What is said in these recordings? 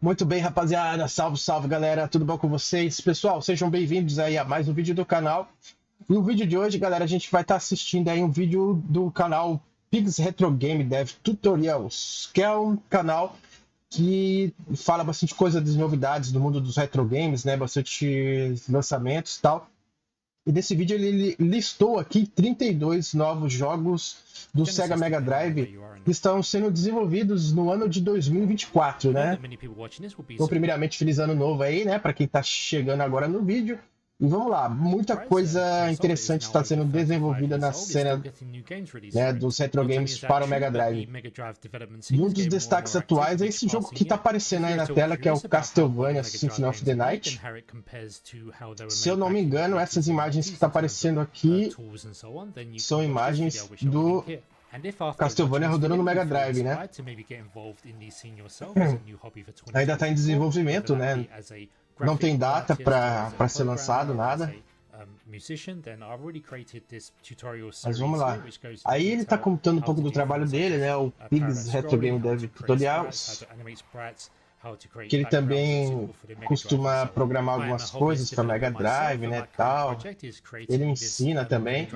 Muito bem, rapaziada. Salve, salve, galera. Tudo bom com vocês? Pessoal, sejam bem-vindos aí a mais um vídeo do canal. E o vídeo de hoje, galera, a gente vai estar assistindo aí um vídeo do canal Pigs Retro Game Dev Tutorials, que é um canal que fala bastante coisa das novidades do mundo dos retro games, né? Bastante lançamentos e tal. E nesse vídeo ele listou aqui 32 novos jogos do Sega Mega Drive que estão sendo desenvolvidos no ano de 2024, né? Então, primeiramente, feliz ano novo aí, né? Para quem tá chegando agora no vídeo. E vamos lá, muita coisa interessante está sendo desenvolvida na cena, né, dos retro games para o Mega Drive. E um dos destaques atuais é esse jogo que está aparecendo aí na tela, que é o Castlevania Symphony of the Night. Se eu não me engano, essas imagens que estão aparecendo aqui são imagens do Castlevania rodando no Mega Drive, né? Ainda está em desenvolvimento, né? Não tem data para ser lançado, nada. Mas vamos lá. Aí ele está contando um pouco do trabalho dele, né? O Pigs Retro Game Dev Tutorials. Que ele também costuma programar algumas coisas para Mega Drive, né, tal. Ele ensina também.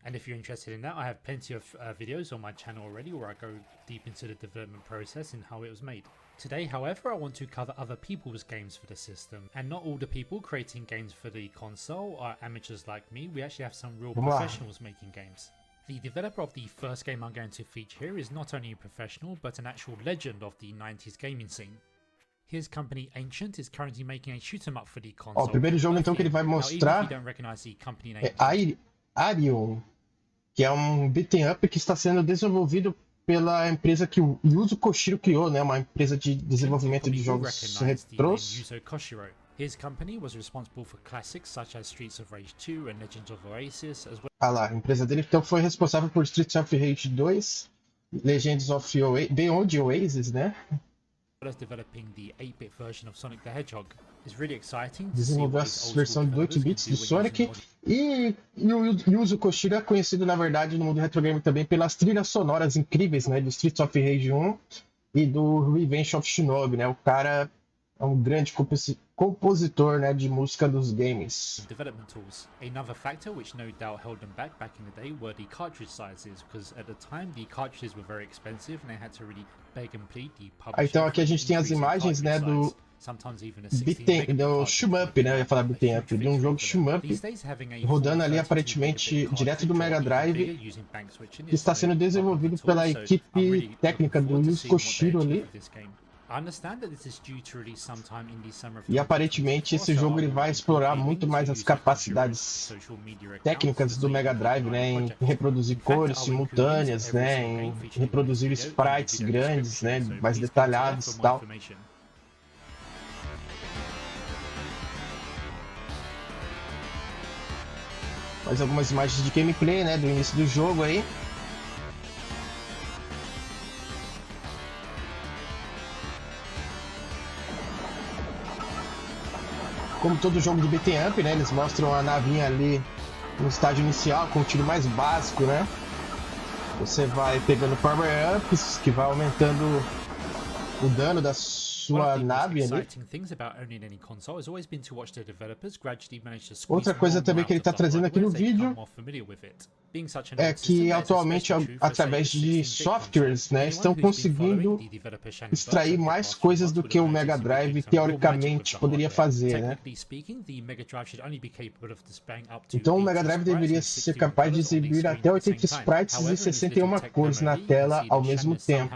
And if you're interested in that, I have plenty of videos on my channel already where I go deep into the development process and how it was made. Today, however, I want to cover other people's games for the system. And not all the people creating games for the console are amateurs like me. We actually have some real professionals making games. The developer of the first game I'm going to feature here is not only a professional, but an actual legend of the 90s gaming scene. His company Ancient is currently making a shoot 'em up for the console. O primeiro jogo então que ele vai mostrar é Arion, que é um beat'em up que está sendo desenvolvido pela empresa que o Yuzo Koshiro criou, né? Uma empresa de desenvolvimento de jogos retrôs. His company was responsible for classics such as Streets of Rage 2 and Legends of Oasis, as well. Ah lá, a empresa dele então foi responsável por Streets of Rage 2, Legends of Beyond Oasis, né? As developing the 8-bit version of Sonic the Hedgehog. It's really exciting. Desenvolveu a versão de 8 bits do Sonic e o Yuzo Koshiro é conhecido na verdade no mundo retro game também pelas trilhas sonoras incríveis, né, do Streets of Rage 1 e do Revenge of Shinobi, né? O cara é um grande compositor, né, de música dos games. Development tools. Another factor which no doubt held them back in the day were the cartridge sizes, because at the time the cartridges were very expensive and they had to really beg and plead the publisher. Então aqui a gente tem as imagens, né, do shoot 'em up, né? Eu ia falar beat'em up, de um jogo shoot 'em up rodando ali aparentemente direto do Mega Drive, que está sendo desenvolvido pela equipe técnica do Yuzo Koshiro ali. E aparentemente esse jogo ele vai explorar muito mais as capacidades técnicas do Mega Drive, né, em reproduzir cores simultâneas, né, em reproduzir sprites grandes, né, mais detalhados e tal. Mais algumas imagens de gameplay, né, do início do jogo aí. Como todo jogo de beat'em up, né, eles mostram a navinha ali no estágio inicial com o tiro mais básico, né. Você vai pegando power-ups que vai aumentando o dano da sua nave ali. Outra coisa também que ele está trazendo aqui no vídeo é que atualmente, através de softwares, né, estão conseguindo extrair mais coisas do que o Mega Drive teoricamente poderia fazer, né? Então o Mega Drive deveria ser capaz de exibir até 80 sprites e 61 cores na tela ao mesmo tempo.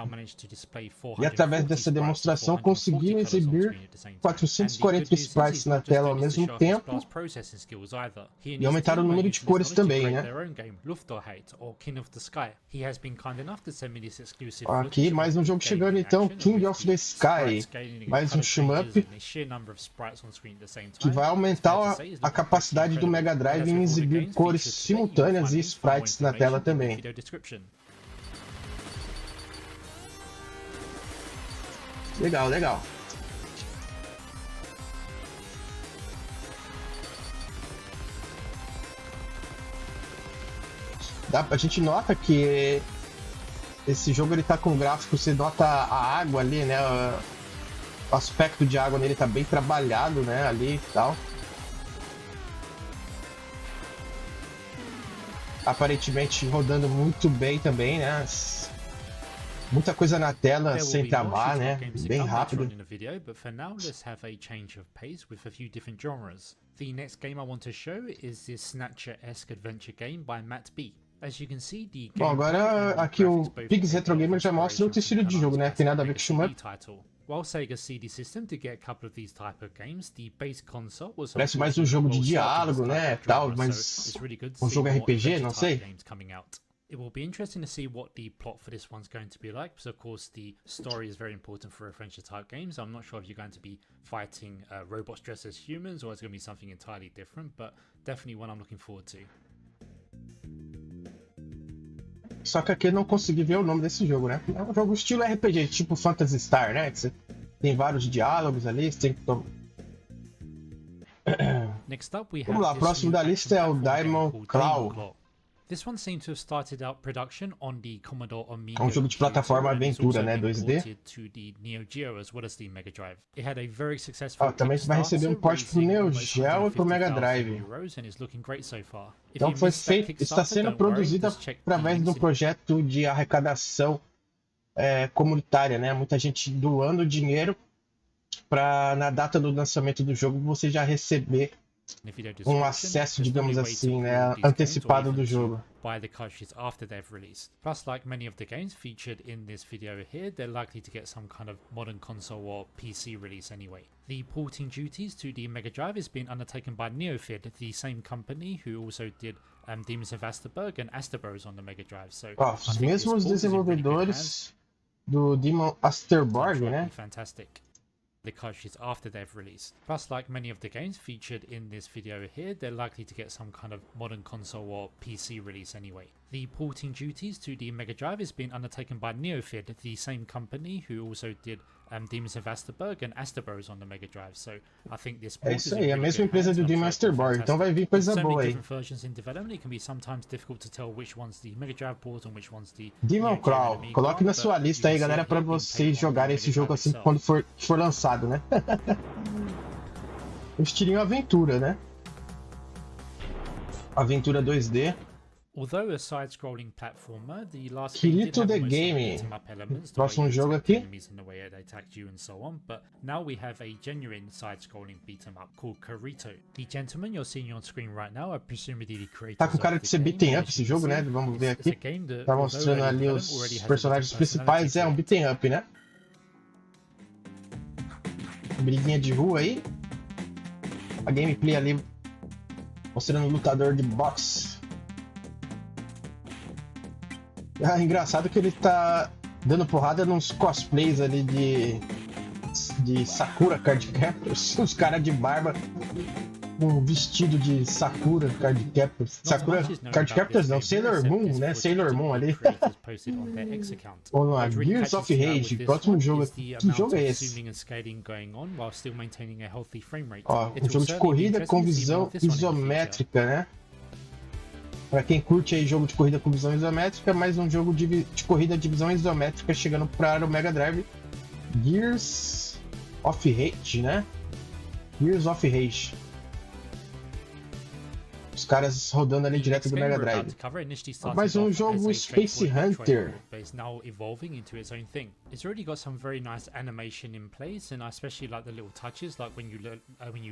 E através dessa demonstração conseguiram exibir 440 sprites na tela ao mesmo tempo e aumentaram o número de cores também, né? Aqui, mais um jogo chegando então, King of the Sky, mais um shoot-em-up que vai aumentar a capacidade do Mega Drive em exibir cores simultâneas e sprites na tela também. Legal, legal. A gente nota que Esse jogo ele tá com gráfico, você nota a água ali, né? O aspecto de água nele tá bem trabalhado, né? Ali e tal. Aparentemente rodando muito bem também, né? Muita coisa na tela sem travar, né? Bem rápido. The next game I want to show is this Snatcher-esque adventure game by Matt B. As you can see, the Bom, agora aqui o Pigs Retro Gamer já mostra outro estilo de jogo, né? Tem nada a ver com Shmup. While Sega CD system to get a couple of these type of games, the base console was parece mais um jogo de diálogo, né? Tal, mas um jogo RPG, não sei. It will be interesting to see what the plot for this one's going to be like, because of course the story is very important for adventure type games. I'm not sure if you're going to be fighting robots dressed as humans or it's going to be something entirely different, but definitely one I'm looking forward to. Só que aqui eu não consegui ver o nome desse jogo, né? É um jogo estilo RPG, tipo Phantasy Star, né? Que você tem vários diálogos ali, você tem que tomar... Vamos lá, próximo da lista é o Diamond Claw. This one seemed to have started out production on the Commodore Amiga. É um jogo de plataforma aventura, né? 2D. To the Neo Geo as well as the Mega Drive. It had a very successful também vai receber um port pro Neo Geo e pro Mega Drive. Então foi feito, está sendo produzido através de um projeto de arrecadação comunitária, né? Muita gente doando dinheiro para na data do lançamento do jogo você já receber um acesso, digamos assim, né, antecipado do jogo. Buy the cartridges after they've released. Plus, like many of the games featured in this video here, they're likely to get some kind of modern console or PC release anyway. The porting duties to the Mega Drive is being undertaken by Neofid, the same company who also did Demons of Asterberg and Asterbros on the Mega Drive. So, os mesmos desenvolvedores do Demon Asterberg, né? Fantastic. The cartridges after they've released. Plus, like many of the games featured in this video here, they're likely to get some kind of modern console or PC release anyway. The porting duties to the Mega Drive is being undertaken by Neofid, the same company who also did Demons of Asterberg and Asterbros on the Mega Drive. So I think this é isso aí, a mesma empresa do Demon Asterberg, então vai vir coisa boa aí. Demon Claw, coloque na sua lista aí, galera, para vocês jogarem esse jogo assim quando for lançado, né? Um estilinho aventura, né? Aventura 2D. Although a side-scrolling platformer, the last Kirito the Game. Próximo jogo aqui. But now we have a genuine side-scrolling beat 'em up called Kirito. The gentleman you're seeing on screen right now are presumably the creators. Tá com cara de ser beat'em up esse jogo, né? Vamos ver aqui. Tá mostrando ali os personagens principais. É um beat'em up, né? Briguinha de rua aí. A gameplay ali mostrando o lutador de boxe. É engraçado que ele tá dando porrada nos cosplays ali de Sakura Card Captors. Os caras de barba com vestido de Sakura Card Captors. Sakura Card Captors não, Sailor Moon, né? Sailor Moon ali. Ou não, Gears of Rage, próximo jogo aqui. Que jogo é esse? Ó, um jogo de corrida com visão isométrica, né? Pra quem curte aí jogo de corrida com visão isométrica, mais um jogo de corrida de visão isométrica chegando para o Mega Drive. Gears of Rage, né? Gears of Rage. Os caras rodando ali direto do Mega Drive. Mais um jogo Space Hunter. It's already got some very nice animation in place, and I especially like the little touches, like when you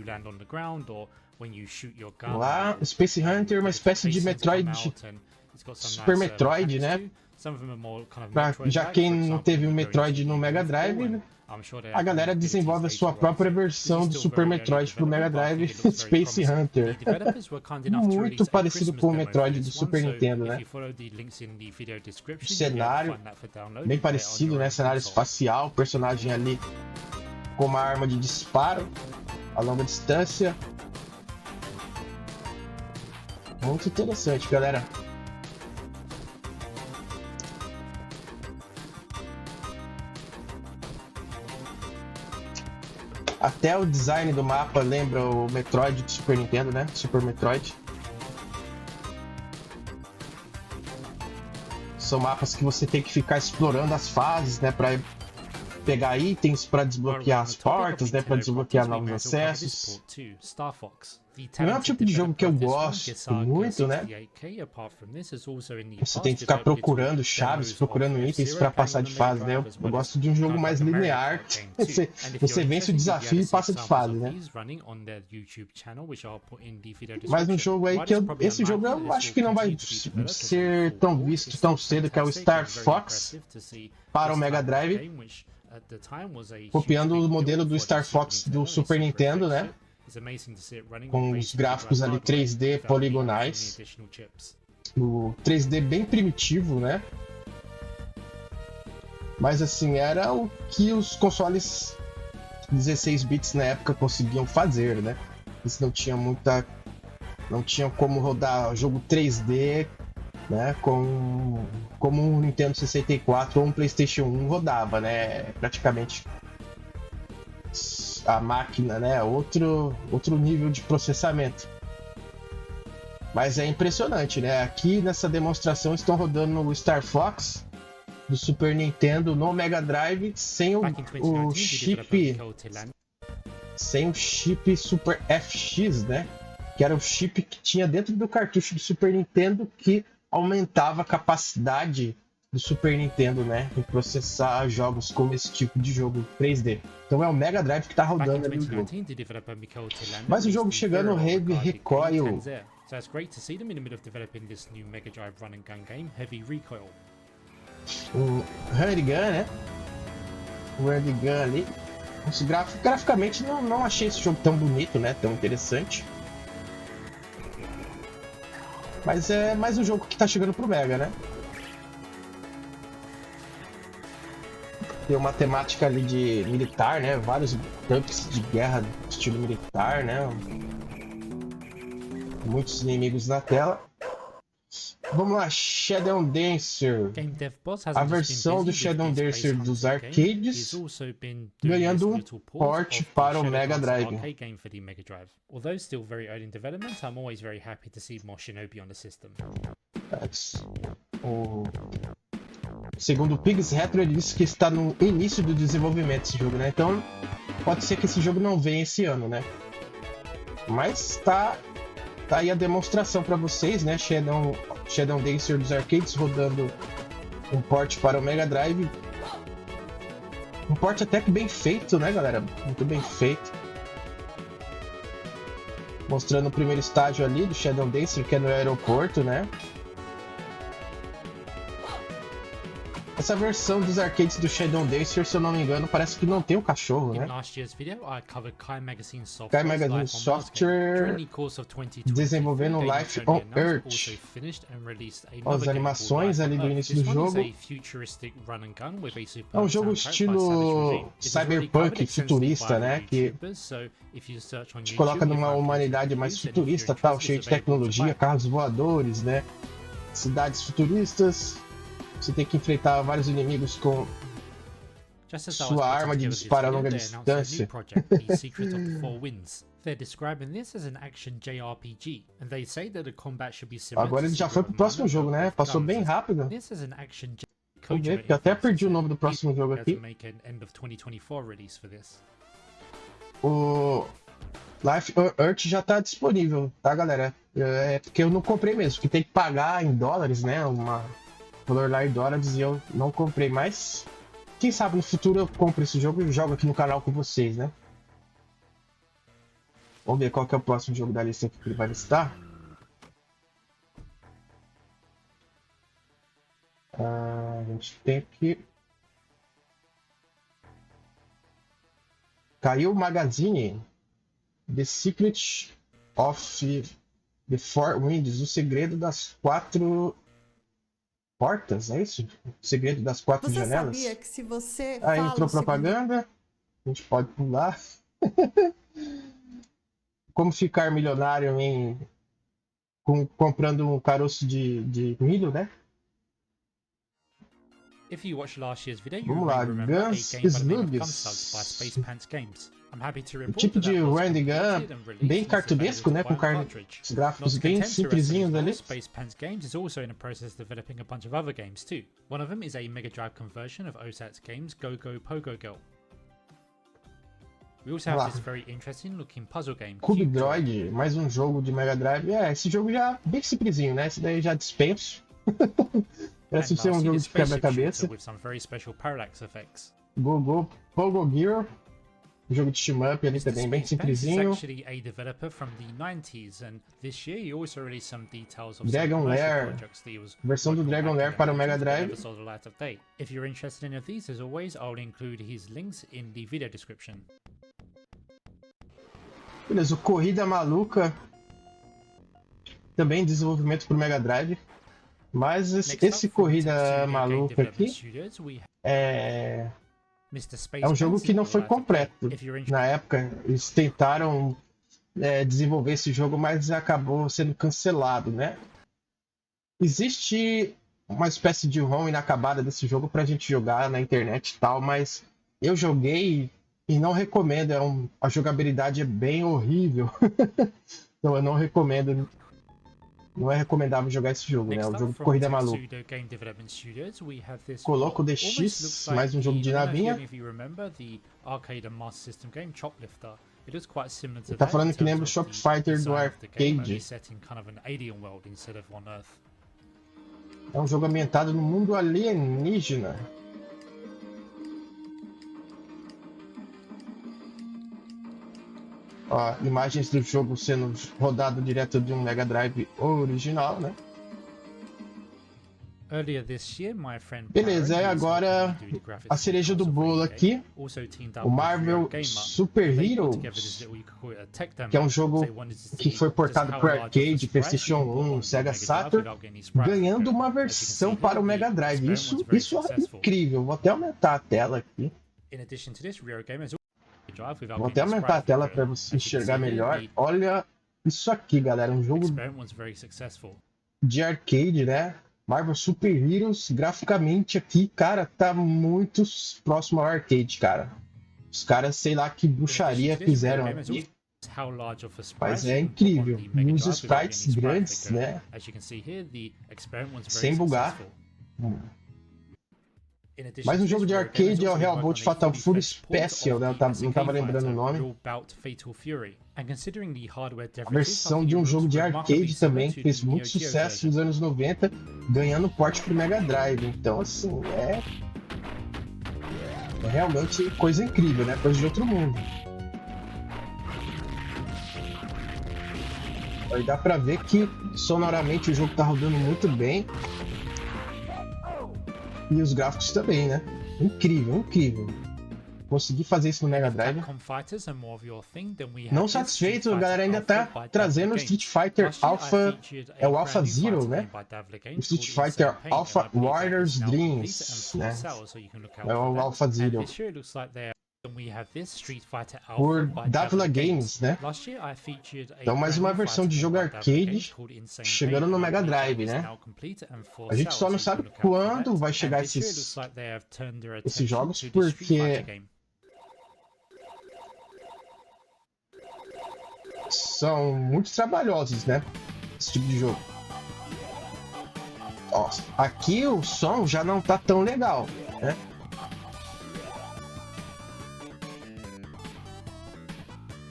land on the ground or when you shoot your gun. Lá, Space Hunter, uma espécie de Metroid, Super Metroid, né? Pra, já quem não teve o Metroid no Mega Drive, a galera desenvolve a sua própria versão do Super Metroid pro Mega Drive, Space Hunter. Muito parecido com o Metroid do Super Nintendo, né? O cenário, bem parecido, né? Cenário espacial, personagem ali com uma arma de disparo a longa distância. Muito interessante, galera. Até o design do mapa lembra o Metroid do Super Nintendo, né? Super Metroid. São mapas que você tem que ficar explorando as fases, né? Pra pegar itens, para desbloquear as portas, né? Para desbloquear novos acessos. Não é um tipo de jogo que eu gosto muito, né? Você tem que ficar procurando chaves, procurando itens para passar de fase, né? Eu gosto de um jogo mais linear. Você vence o desafio e passa de fase, né? Mas um jogo aí que esse jogo eu acho que não vai ser tão visto tão cedo, que é o Star Fox para o Mega Drive. Copiando o modelo do Star Fox do Super Nintendo, né? Com os gráficos ali 3D poligonais. O 3D bem primitivo, né? Mas assim, era o que os consoles 16 bits na época conseguiam fazer, né? Eles não tinham como rodar jogo 3D, né, como um Nintendo 64 ou um PlayStation 1 rodava, né? Praticamente a máquina, né? Outro nível de processamento. Mas é impressionante, né? Aqui nessa demonstração estão rodando o Star Fox do Super Nintendo no Mega Drive sem o chip Super FX, né? Que era o chip que tinha dentro do cartucho do Super Nintendo que aumentava a capacidade do Super Nintendo, né, em processar jogos como esse tipo de jogo 3D. Então é o Mega Drive que tá rodando ali o jogo. Mas o jogo chegando no Heavy Recoil. O Heavy Gun, né? O Heavy Gun ali. Graficamente não achei esse jogo tão bonito, né? Tão interessante. Mas é mais um jogo que tá chegando pro Mega, né? Tem uma temática ali de militar, né? Vários tanques de guerra estilo militar, né? Muitos inimigos na tela. Vamos lá, Shadow Dancer. A versão do Shadow Dancer dos arcades ganhando um port para o Mega Drive. Segundo o Pigs Retro, ele disse que está no início do desenvolvimento desse jogo, né? Então pode ser que esse jogo não venha esse ano, né? Mas tá aí a demonstração para vocês, né? Shadow Dancer dos arcades rodando um port para o Mega Drive. Um port até que bem feito, né, galera? Muito bem feito. Mostrando o primeiro estágio ali do Shadow Dancer, que é no aeroporto, né? Essa versão dos arcades do Shadow Dancer, se eu não me engano, parece que não tem o cachorro, né? Kai Magazine Software desenvolvendo Life on Earth. As animações ali do início do jogo. É um jogo estilo cyberpunk futurista, né? Que te coloca numa humanidade mais futurista, tal, cheio de tecnologia, carros voadores, né? Cidades futuristas. Você tem que enfrentar vários inimigos com sua arma de disparo a longa distância. Agora ele já foi pro próximo jogo, né? Passou bem rápido. Vamos ver, porque eu até perdi o nome do próximo jogo aqui. O Life on Earth já tá disponível, tá, galera? É porque eu não comprei mesmo, porque tem que pagar em dólares, né? Valor lá em dólares, e eu não comprei, mas quem sabe no futuro eu compro esse jogo e jogo aqui no canal com vocês, né? Vamos ver qual que é o próximo jogo da lista que ele vai listar. A gente tem aqui Caiu Magazine, The Secret of the Four Winds, o segredo das quatro portas, é isso? O segredo das quatro janelas? Você sabia que se você Aí fala entrou propaganda, a gente pode pular. Como ficar milionário comprando um caroço de milho, né? If you watched last year's video, you Vamos may lá, remember a Guns game by the name of Slugs. Gunstugs by Space Pants Games. I'm happy to O report tipo that de that was Randy completed Gun and released bem and is cartunesco, available né? to buy Com on cartridge. os gráficos Not bem content to rest on his simplesinhos ali. laurels, Space Pants Games is also in the process of developing a bunch of other games too. One of them is a Mega Drive conversion of OSAT's games Go Go Pogo Girl. We also have this very interesting looking puzzle game, Cube Droid. Droid, mais um jogo de Mega Drive. Esse jogo já bem simplesinho, né? Esse daí já dispenso. Parece And ser um lastly, jogo the de spaceship quebra-cabeça. shooter with some very special parallax effects. Go Go Pogo Gear. Jogo de team-up ali Mr. também, bem Space Pants is simplesinho. actually a developer from the 90s, and this year he also released some details of Dragon some commercial Lair. projects that he was Versão do working on Dragon back in Lair the para o 90s Mega that Drive. never saw the light of day. If you're interested in any of these, as always, I'll include his links in the video description. Beleza, o Corrida Maluca. Também desenvolvimento para o Mega Drive. Mas esse Corrida Maluca aqui é um jogo que não foi completo. Na época, eles tentaram desenvolver esse jogo, mas acabou sendo cancelado, né? Existe uma espécie de ROM inacabada desse jogo pra gente jogar na internet e tal, mas eu joguei e não recomendo. A jogabilidade é bem horrível. Então eu não recomendo. Não é recomendável jogar esse jogo, né? O jogo de corrida maluca. Coloco o DX, mais um jogo de navinha. Ele tá falando que lembra o Shock Fighter do arcade. É um jogo ambientado no mundo alienígena. Ó, imagens do jogo sendo rodado direto de um Mega Drive original, né? Beleza, e agora a cereja do bolo aqui, o Marvel Super Heroes, que é um jogo que foi portado para arcade, PlayStation 1, Sega Saturn, ganhando uma versão para o Mega Drive. Isso é incrível. Vou até aumentar a tela aqui. Vou até aumentar a tela para você enxergar melhor. Olha isso aqui, galera. Um jogo de arcade, né? Marvel Super Heroes, graficamente aqui, cara, tá muito próximo ao arcade, cara. Os caras, sei lá que bruxaria fizeram aqui. Mas é incrível. E uns sprites grandes, né? Sem bugar. Mais um jogo de arcade é o Hellbolt Fatal Fury Special, né? Não tava lembrando o nome. A versão de um jogo de arcade também, que fez muito sucesso nos anos 90, ganhando porte pro Mega Drive. Então, assim, é realmente coisa incrível, né? Coisa de outro mundo. Aí dá pra ver que sonoramente o jogo tá rodando muito bem. E os gráficos também, né? Incrível, incrível. Consegui fazer isso no Mega Drive. Não satisfeito, a galera ainda tá trazendo o Street Fighter Alpha. É o Alpha Zero, né? O Street Fighter Alpha Warriors Dreams, né? É o Alpha Zero. Por Davila Games, né? Então mais uma versão de jogo arcade chegando no Mega Drive, né? A gente só não sabe quando vai chegar esses jogos, porque são muito trabalhosos, né? Esse tipo de jogo. Ó, aqui o som já não tá tão legal, né?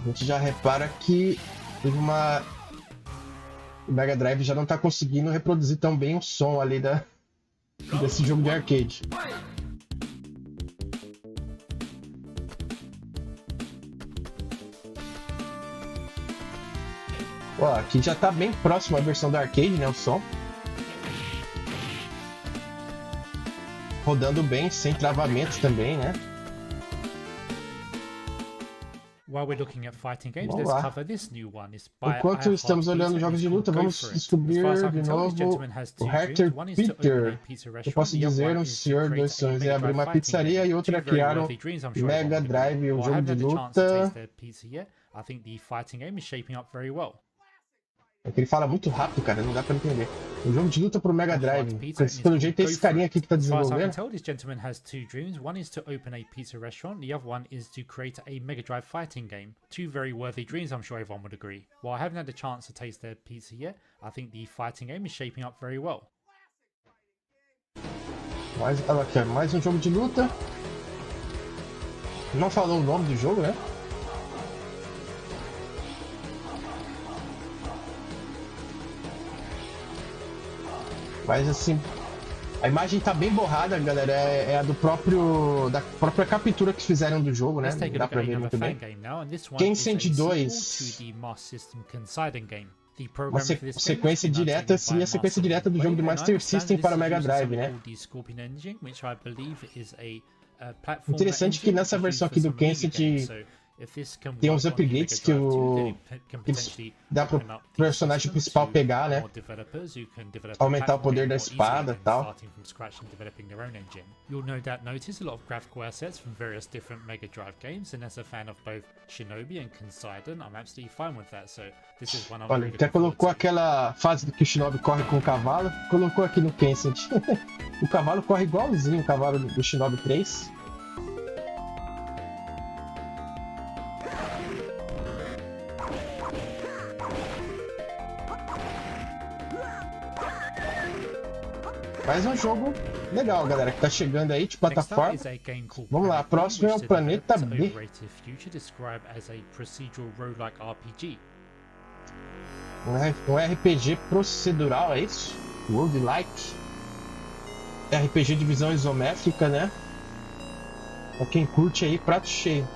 A gente já repara que teve uma... O Mega Drive já não tá conseguindo reproduzir tão bem o som ali desse jogo de arcade. Ó, aqui já tá bem próximo à versão do arcade, né, o som. Rodando bem, sem travamentos também, né? Enquanto estamos olhando jogos de luta, vamos descobrir de novo o Hector Peter. Eu posso dizer, um senhor dos sonhos é abrir uma pizzaria e outro é criar um Mega Drive, um jogo de luta. É que ele fala muito rápido, cara, não dá pra entender. Um jogo de luta pro Mega Drive. Pelo jeito é esse carinha aqui que tá As far as I can desenvolvendo. tell, this gentleman has two dreams. One is to open a pizza restaurant, the other one is to create a Mega Drive fighting game. Two very worthy dreams, I'm sure everyone would agree. While I haven't had the chance to taste their pizza yet, I think the fighting game is shaping up very well. Olha aqui, mais um jogo de luta. Não falou o nome do jogo, né? Mas assim, a imagem tá bem borrada, galera. É a do da própria captura que fizeram do jogo, né? Let's take Não a dá look pra at ver another muito fan bem. game now, and this one Game is a sequel 102. to the Master System Considine game. The Uma programmer for this game sequência has been direta, undertaken seria by a sequência Master direta do jogo do Way, and I Master understand System this para is Mega using Drive, something né? called the Scorpion Engine, which I believe is a platform Interessante que nessa versão aqui do Kenseth tem uns upgrades que dá pro personagem principal pegar, né? Aumentar o poder da espada e tal. You'll no doubt notice a lot of graphical assets from various different Mega Drive games, and as a fan of both Shinobi and Considine, I'm absolutely fine with that. So this is one I'm Olha, really até looking forward colocou to. aquela fase do que o Shinobi corre com o cavalo, colocou aqui no Kenseth. O cavalo corre igualzinho o cavalo do Shinobi 3. Mais um jogo legal, galera, que tá chegando aí de plataforma. Vamos lá, próximo é o Planeta B. Um RPG procedural, é isso? Roguelike. RPG de visão isométrica, né? Pra quem curte aí, prato cheio.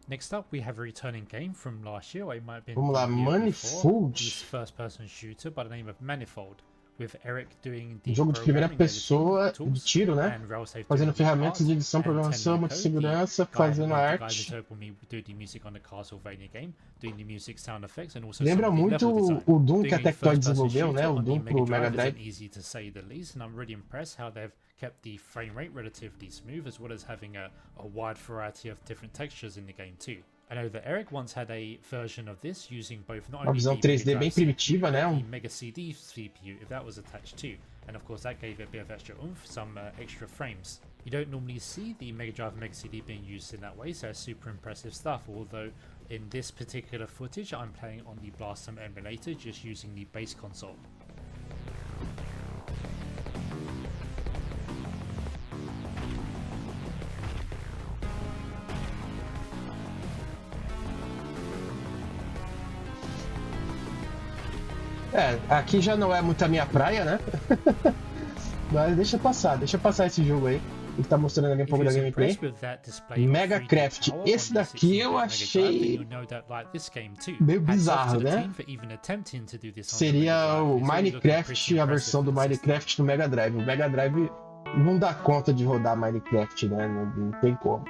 Next up, we have a returning game from last year. It might have been Vamos lá, Manifold. This first-person shooter by the name of Manifold, with Eric doing the Jogo de primeira programming, pessoa, editing, de tiro, né? and Railsafe Fazendo doing the ferramentas art, de edição, and programação, Tenno Code, segurança, the guy fazendo who made the arte. guys that helped me do the music on the Castlevania game, doing the music sound effects, and also Lembra some of the muito level design. o Doom Doing que a a Tectoy first-person desenvolveu, né? shooter O on the Doom pro Mega Drive Drive. isn't easy to say the least, and I'm really impressed how they've kept the frame rate relatively smooth, as well as having a wide variety of different textures in the game too. I know that Eric once had a version of this using both not Uma only visão the Mega 3D bem Drive primitiva, né? the Mega CD CPU, if that was attached too, and of course that gave it a bit of extra oomph, some extra frames. You don't normally see the Mega Drive and Mega CD being used in that way, so it's super impressive stuff, although in this particular footage I'm playing on the Blastome emulator, just using the base console. É, aqui já não é muito a minha praia, né? Mas deixa passar esse jogo aí. Ele tá mostrando ali um pouco da gameplay. Mega Craft. Esse daqui eu achei meio bizarro, né? Seria o Minecraft, a versão do Minecraft no Mega Drive. O Mega Drive não dá conta de rodar Minecraft, né? Não tem como.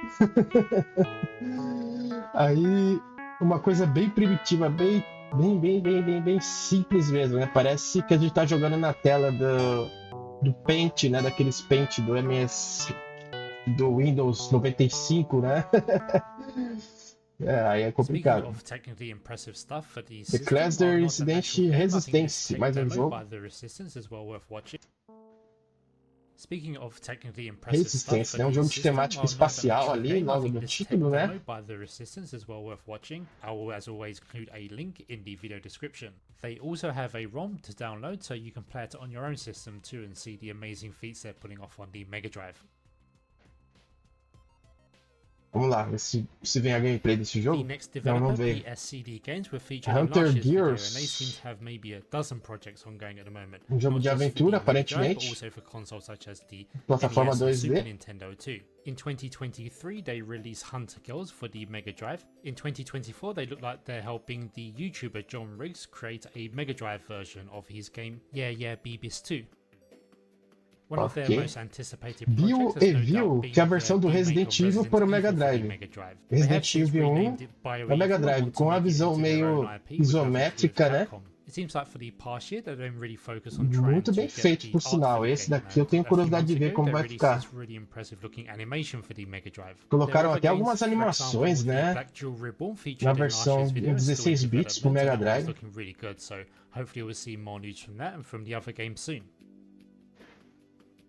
Aí, uma coisa bem primitiva, bem simples mesmo, né? Parece que a gente tá jogando na tela do Paint, né? Daqueles Paint do do Windows 95, né? Aí é complicado. The Cluster Incident Resistance, mais um jogo. Resistência, né? Um jogo de temática espacial ali, logo no título, né? They also have a ROM to download, so you can play it on your own system too and see the amazing feats they're pulling off on the Mega Drive. Vamos lá, ver se vem a gameplay desse jogo. Não, vamos ver. Hunter Gears. Um jogo de aventura, aparentemente. Plataforma 2D. In 2023, they released Hunter Girls for the Mega Drive. In 2024, they look like they're helping the YouTuber John Riggs create a Mega Drive version of his game Yeah Yeah Beebis 2. Viu, que é a versão do Resident Evil para o Mega Drive. Resident Evil 1 é Mega Drive, com a visão meio isométrica, né? It seems like for the past year they don't really focus on trying Muito to bem get feito, the por art sinal. for the Esse game, daqui eu tenho and a few curiosidade de months ver ago, como they vai released ficar. this really impressive looking animation for the Mega Drive. Colocaram Their até other algumas games, for example, animações, the né? Black Jewel Reborn Na featured in last versão year's em video is still in 16 bits pro development, Mega and that one's Drive. looking really good, so hopefully we'll see more news from that and from the other games soon.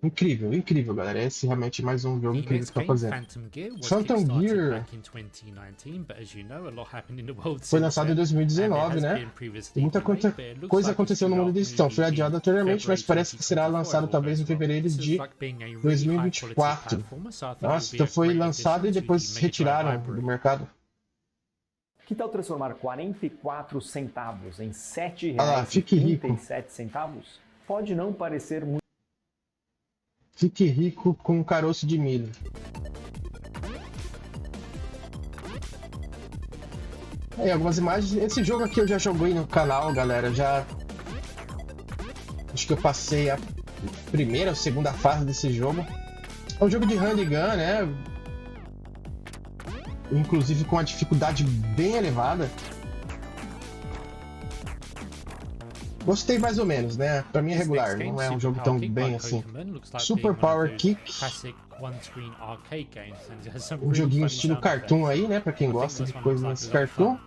Incrível, incrível, galera. Esse realmente é mais um jogo The incrível next que tá game, fazendo. Phantom Gear, was Phantom kickstarted Gear back in 2019, but as you know, a lot happened in the world foi since lançado em then, and it 2019, has né? been previously Muita delayed, but it looks coisa like it's aconteceu no due mundo out digital. maybe Foi in adiado anteriormente, mas February parece que será 2024 lançado if all talvez goes em well. fevereiro This is de like being a really high quality 2024. platformer, so I think it Nossa, will be então a foi great lançado e addition to the depois Mega Drive retiraram do library. mercado. Que tal transformar 44 centavos em R$ Ah lá, fique rico. 7,37? Pode não parecer muito. Fique rico com um caroço de milho. Aí, algumas imagens. Esse jogo aqui eu já joguei no canal, galera. Já. Acho que eu passei a primeira ou segunda fase desse jogo. É um jogo de handgun, né? Inclusive com uma dificuldade bem elevada. Gostei mais ou menos, né? Pra mim é regular, não é um jogo tão bem assim. Super Power Kick. Um joguinho estilo cartoon aí, né? Pra quem gosta de coisas cartoon.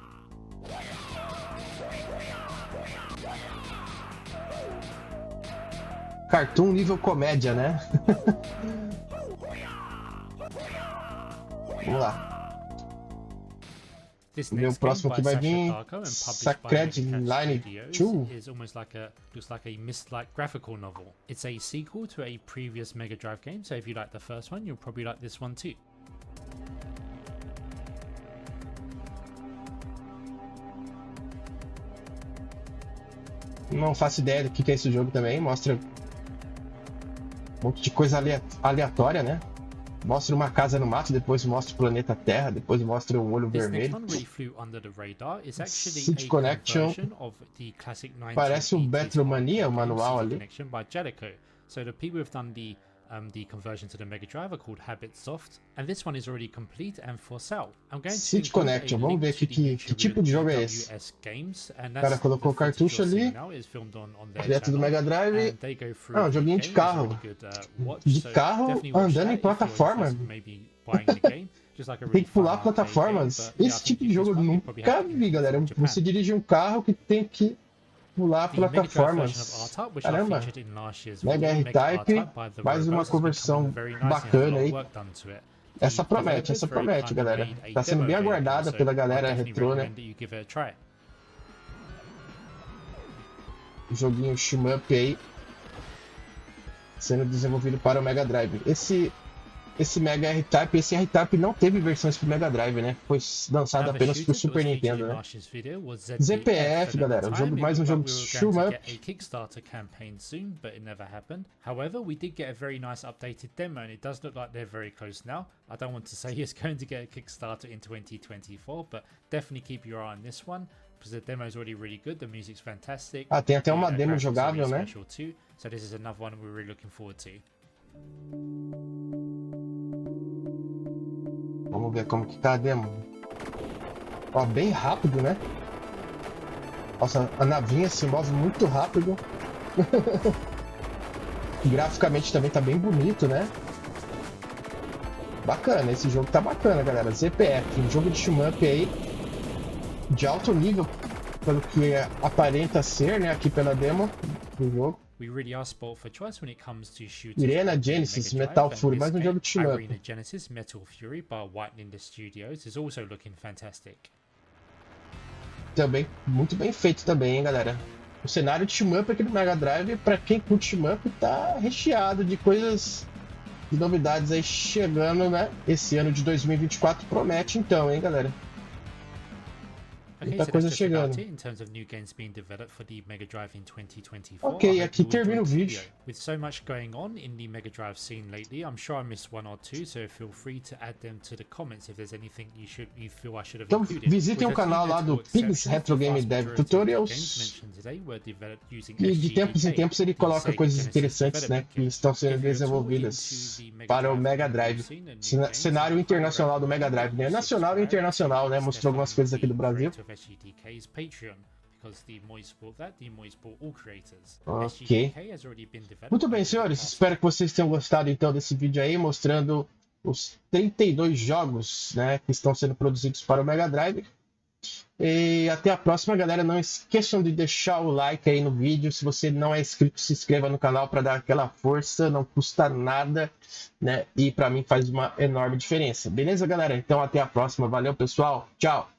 Cartoon nível comédia, né? Vamos lá. O próximo que vai vir, Sacred Line 2. Is almost like looks like a Myst-like graphical novel. It's a sequel to a previous Mega Drive game, so if you like the first one, you'll probably like this one too. Não faço ideia do que é esse jogo também. Mostra um monte de coisa aleatória, né? Mostra uma casa no mato, depois mostra o planeta Terra, depois mostra um olho vermelho. City Connection. Parece o Battlemania, o manual ali. So the people who've done the conversion to the Mega Drive are called Habitsoft, and this one is already complete and for sale. I'm going to City Connection, vamos ver que tipo de jogo é esse. O cara colocou o cartucho ali, direto do Mega Drive. Ah, um joguinho de carro. De carro andando em plataforma. Tem que pular plataformas. Esse tipo de jogo eu nunca vi, galera. Você dirige um carro que tem que pular plataformas. Caramba, Mega R-Type, mais uma conversão bacana aí. Essa promete, galera. Tá sendo bem aguardada pela galera retrô, né? Joguinho shmup aí, sendo desenvolvido para o Mega Drive. Esse Mega R-Type, esse R-Type não teve versões para o Mega Drive, né? Foi lançado apenas para o Super Nintendo, né? ZPF, galera, mais um jogo de shmup. Kickstarter campaign soon, but it never happened. However, we did get a very nice updated demo, and it does look like they're very close now. I don't want to say it's going to get a Kickstarter in 2024, but definitely keep your eye on this one, because the demo is already really good. The music's fantastic. Ah, tem até uma demo jogável, né? Too, so this is another one we're really looking forward to. Vamos ver como que tá a demo. Ó, bem rápido, né? Nossa, a navinha se move muito rápido. Graficamente também tá bem bonito, né? Bacana, esse jogo tá bacana, galera. ZPF, um jogo de shmup aí de alto nível, pelo que aparenta ser, né? Aqui pela demo do jogo. Irena Genesis, Metal Fury, mais um jogo de shmup. Irena Genesis, Metal Fury by Whitening Studios is also looking fantastic. Também, muito bem feito também, hein, galera. O cenário de shmup aqui do Mega Drive, pra quem curte shmup, tá recheado de coisas, de novidades aí chegando, né? Esse ano de 2024 promete então, hein, galera. Muita coisa chegando. Ok, aqui termina o vídeo. With so much going on in the Mega Drive scene lately, I'm sure I missed one or two, so feel free to add them to the comments if there's anything you feel I should have então included. visitem o canal lá do Pigs Retro Game Dev Tutorials, e de tempos em tempos ele coloca coisas interessantes, né, que estão sendo desenvolvidas para o Mega Drive. Cenário internacional do Mega Drive, né, nacional e internacional, né, mostrou algumas coisas aqui do Brasil. because the Moist bought that, the Moist bought all creators. Ok. SGDK has already been developed. Muito bem, senhores. Espero que vocês tenham gostado então desse vídeo aí, mostrando os 32 jogos, né, que estão sendo produzidos para o Mega Drive. E até a próxima, galera. Não esqueçam de deixar o like aí no vídeo. Se você não é inscrito, se inscreva no canal para dar aquela força. Não custa nada, né? E para mim faz uma enorme diferença. Beleza, galera? Então até a próxima. Valeu, pessoal. Tchau.